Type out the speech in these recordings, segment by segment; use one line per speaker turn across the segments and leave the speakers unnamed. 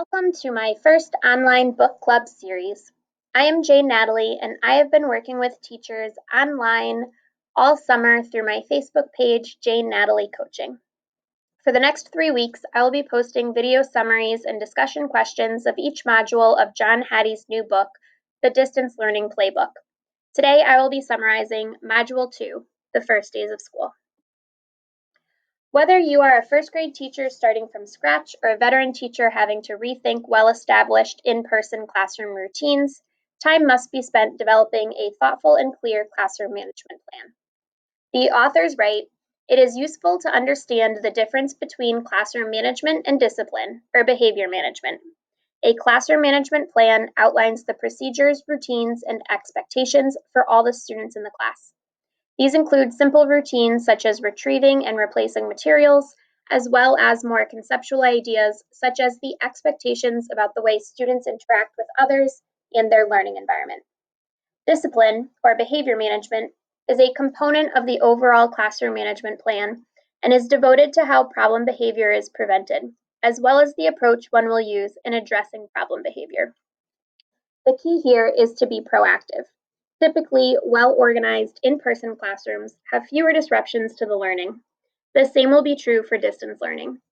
Welcome to my first online book club series. I am Jane Natalie, and I have been working with teachers online all summer through my Facebook page, Jane Natalie Coaching. For the next 3 weeks, I will be posting video summaries and discussion questions of each module of John Hattie's new book, The Distance Learning Playbook. Today, I will be summarizing Module 2, The First Days of School. Whether you are a first grade teacher starting from scratch or a veteran teacher having to rethink well-established in-person classroom routines, time must be spent developing a thoughtful and clear classroom management plan. The authors write, "It is useful to understand the difference between classroom management and discipline, or behavior management. A classroom management plan outlines the procedures, routines, and expectations for all the students in the class. These include simple routines such as retrieving and replacing materials, as well as more conceptual ideas such as the expectations about the way students interact with others and their learning environment. Discipline, or behavior management, is a component of the overall classroom management plan and is devoted to how problem behavior is prevented, as well as the approach one will use in addressing problem behavior. The key here is to be proactive. Typically, well-organized in-person classrooms have fewer disruptions to the learning. The same will be true for distance learning.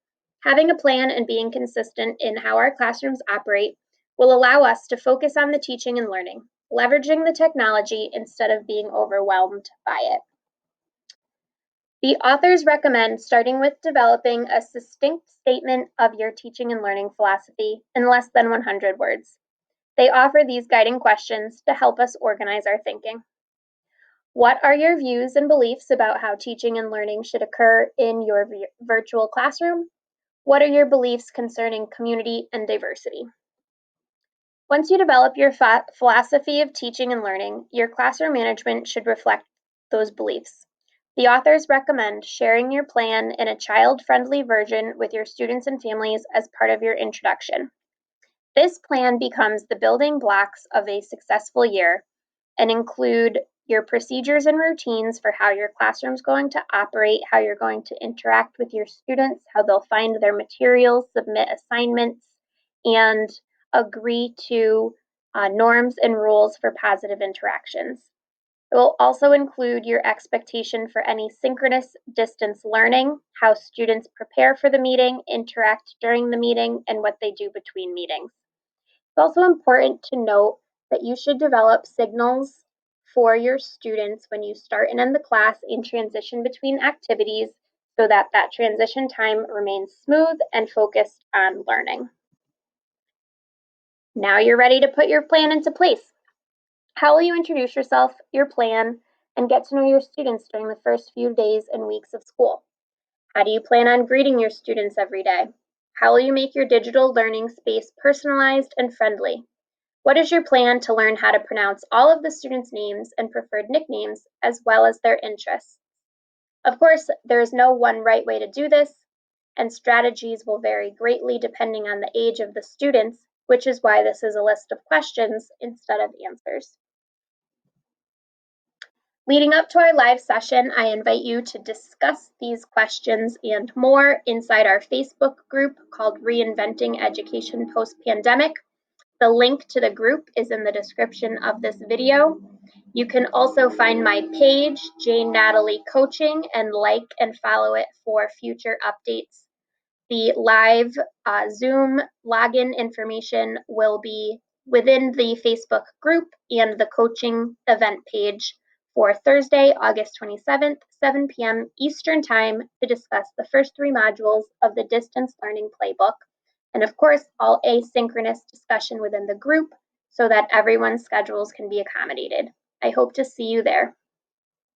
Having a plan and being consistent in how our classrooms operate will allow us to focus on the teaching and learning, leveraging the technology instead of being overwhelmed by it. The authors recommend starting with developing a succinct statement of your teaching and learning philosophy in less than 100 words. They offer these guiding questions to help us organize our thinking. What are your views and beliefs about how teaching and learning should occur in your virtual classroom? What are your beliefs concerning community and diversity? Once you develop your philosophy of teaching and learning, your classroom management should reflect those beliefs. The authors recommend sharing your plan in a child-friendly version with your students and families as part of your introduction. This plan becomes the building blocks of a successful year and include your procedures and routines for how your classroom's going to operate, how you're going to interact with your students, how they'll find their materials, submit assignments, and agree to norms and rules for positive interactions. It will also include your expectation for any synchronous distance learning, how students prepare for the meeting, interact during the meeting, and what they do between meetings. It's also important to note that you should develop signals for your students when you start and end the class and transition between activities so that that transition time remains smooth and focused on learning. Now you're ready to put your plan into place. How will you introduce yourself, your plan, and get to know your students during the first few days and weeks of school? How do you plan on greeting your students every day? How will you make your digital learning space personalized and friendly? What is your plan to learn how to pronounce all of the students' names and preferred nicknames, as well as their interests? Of course, there is no one right way to do this, and strategies will vary greatly depending on the age of the students, which is why this is a list of questions instead of answers. Leading up to our live session, I invite you to discuss these questions and more inside our Facebook group called Reinventing Education Post-Pandemic. The link to the group is in the description of this video. You can also find my page, Jane Natalie Coaching, and like and follow it for future updates. The live Zoom login information will be within the Facebook group and the coaching event page for Thursday, August 27th, 7 p.m. Eastern Time to discuss the first 3 modules of the Distance Learning Playbook. And of course, all asynchronous discussion within the group so that everyone's schedules can be accommodated. I hope to see you there.